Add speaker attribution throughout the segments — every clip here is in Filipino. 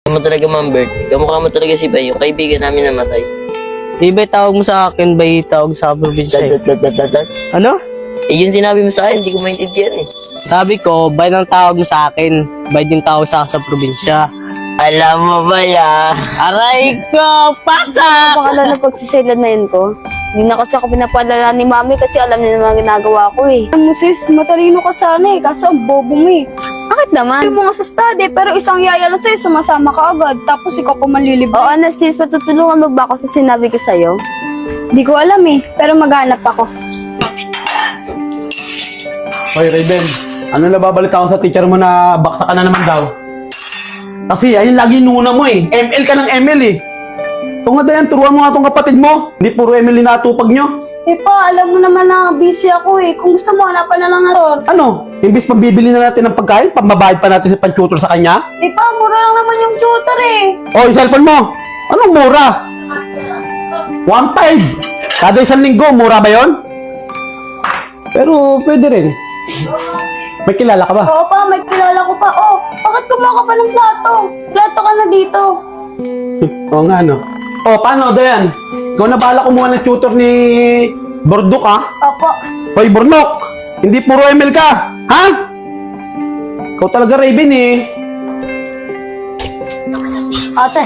Speaker 1: Mo talaga, Ma'am Bert. Kamukha mo talaga si Bay, yung kaibigan namin namatay.
Speaker 2: Bay, tawag mo sa akin, Bay, tawag sa probinsya. Ano?
Speaker 1: Eh, yun sinabi mo sa akin, hindi ko maintindihan eh.
Speaker 2: Sabi ko, Bay nang tawag mo sa akin, Bay din tawag sa probinsya.
Speaker 1: Alam mo ba yan?
Speaker 2: Aray ko, pasa!
Speaker 3: Pakala na pagsisilanin ko. Hindi na kasi ako pinapadala ni Mami kasi alam niya naman ginagawa ko eh.
Speaker 4: Ano sis, matalino ka sana eh, kaso ang bobo mo eh.
Speaker 3: Bakit naman?
Speaker 4: Hindi mo nga sa study, pero isang yaya lang sa'yo, sumasama ka agad, tapos ikaw pa manlilibre.
Speaker 3: Oo na sis, matutulungan mo ba ako sa sinabi ko sa'yo?
Speaker 4: Di ko alam eh, pero maghanap ako.
Speaker 5: Hoy, Raven, ano na babalita ko sa teacher mo na baksa ka na naman daw? Kasi ayun lagi nuna mo eh. ML ka ng ML eh. Ito nga Dayan, turuan mo nga tong kapatid mo. Hindi puro ML natupag nyo.
Speaker 4: Eh pa, alam mo naman na busy ako eh. Kung gusto mo, hanapan na lang natin.
Speaker 5: Ano? Imbis pambibili na natin ng pagkain, pambabayad pa natin sa pan-tutor sa kanya?
Speaker 4: Eh pa, mura lang naman yung tutor eh.
Speaker 5: O, yung cellphone mo. Anong mura? 1.5. Kada isang linggo, mura ba yon? Pero pwede rin. May kilala ka ba?
Speaker 4: Oo pa, may kilala ko pa. Oh, bakit kumuha ka pa ng plato? Plato ka na dito.
Speaker 5: Oo nga, no? O, paano, Dayan? Ikaw na bahala kumuha ng tutor ni Bordok, ha?
Speaker 4: Opo.
Speaker 5: Hoy, Burnok! Hindi puro ML ka! Ha? Ikaw talaga, Raven, eh.
Speaker 3: Ate,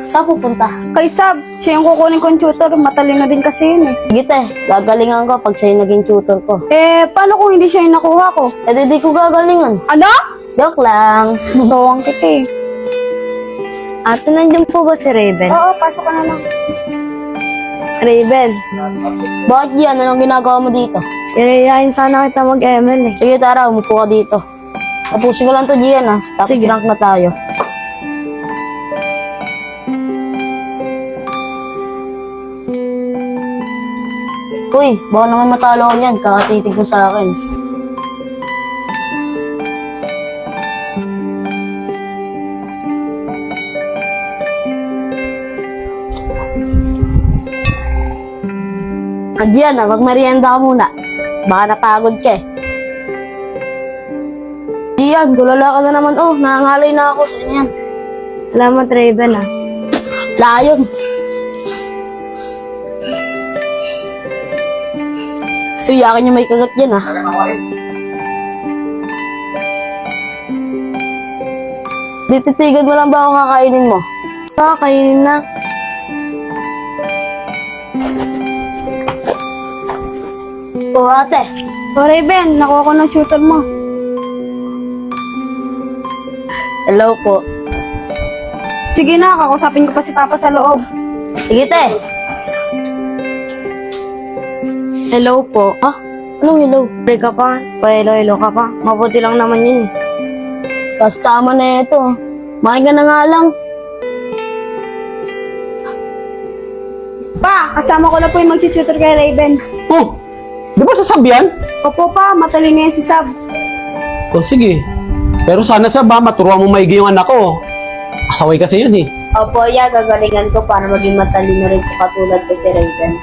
Speaker 3: saan pupunta?
Speaker 4: Kay Sab, siya yung kukunin kong tutor. Matalino din kasi yun eh.
Speaker 3: Sige te, gagalingan ko pag siya yung naging tutor ko.
Speaker 4: Eh, paano kung hindi siya yung nakuha ko?
Speaker 3: Eh di ko gagalingan.
Speaker 4: Ano?
Speaker 3: Joke lang.
Speaker 4: Bawang kita eh.
Speaker 3: Ate, nandiyan po ba si Raven?
Speaker 4: Oo, pasok ka na lang.
Speaker 3: Raven. Bakit yan? Anong ginagawa mo dito? Yayayain sana kita mag-ML eh. Sige tara, umupo ka dito. Tapusin ko lang to Gian ah. Tapos
Speaker 4: Sige.
Speaker 3: rank na tayo. Uy, baka naman matalo ko yan. Kakatitig mo sa akin. Diyan ah, magmerienda ka muna. Baka napagod ka eh. Diyan, tulala ka na naman. Oh, nangangalay na ako sa inyan. Salamat, Raven ah. Layon. Uy, akin niya may kagat yan ah. Dititigan mo lang ba ako kakainin mo? Kakainin na. O ate.
Speaker 4: O Raven, nakuha ko ng tutor mo.
Speaker 3: Hello po.
Speaker 4: Sige na, kakusapin ko pa si Papa sa loob.
Speaker 3: Sige te.
Speaker 2: Hello po.
Speaker 3: Ah, anong hello?
Speaker 2: Pre ka pa, pa-hello ka pa. Mabuti lang naman yun eh.
Speaker 3: Tapos tama na ito. Makin ka na nga lang.
Speaker 4: Pa, kasama ko na po yung mag-tutor kay Raven.
Speaker 5: Oh, di ba sasabihan?
Speaker 4: Opo pa, matalino yan si Sab.
Speaker 5: O, sige. Pero sana sa ba, maturuan mo maigi yung anak ko. Asaway kasi yun eh.
Speaker 3: Opo, yeah, gagalingan ko para maging matalino rin ko katulad ko si Raven.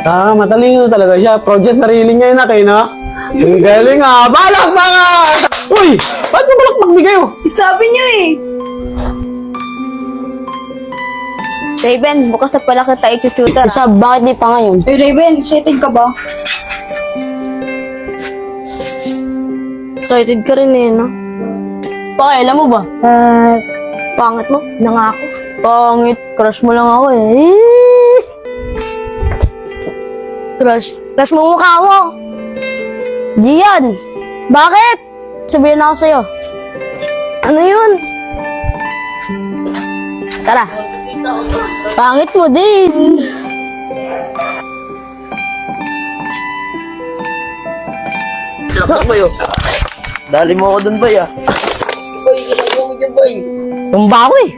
Speaker 5: Ah, matalino talaga siya. Project narili niya yun, no? Ang galing ah. Balakbakan! Uy! Ba't mo balakbak di kayo?
Speaker 4: Sabi niyo eh.
Speaker 3: Raven, bukas na pala kita i-tutor. Sab, bakit di pa ngayon?
Speaker 4: Hey Raven, excited ka ba?
Speaker 2: Excited ka rin eh, no?
Speaker 3: Pakailan mo ba?
Speaker 2: Pangit mo, nangako.
Speaker 3: Pangit, crush mo lang ako eh.
Speaker 2: Crush mo mukha mo.
Speaker 3: Gian, bakit? Sabihin ako sa'yo.
Speaker 2: Ano yun?
Speaker 3: Tara. Pangit mo din.
Speaker 1: Laksak ba yun? Dali mo ako dun, Bay, ah. Bay, ginagawa mo dyan, Bay.
Speaker 2: Tumba ko eh.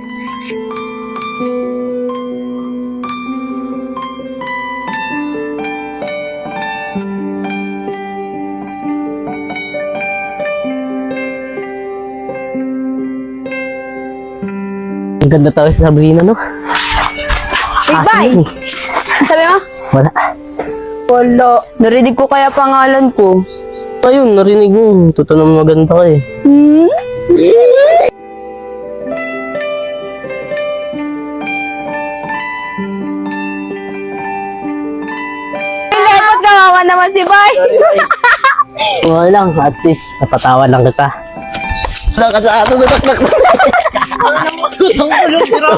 Speaker 2: Ang ganda talaga si Sabrina, no?
Speaker 4: Hey, bye! Sabi mo?
Speaker 2: Wala.
Speaker 3: Wala. Narinig ko kaya pangalan ko.
Speaker 2: Ayun, narinig mo. Totoo naman maganda ka eh.
Speaker 3: si Bay.
Speaker 1: Sorry, bay.
Speaker 2: Okay lang, at least napatawa lang kita.
Speaker 1: Wala ka sa ato, nataknak. Ano na mo? Tutang tulong, sira.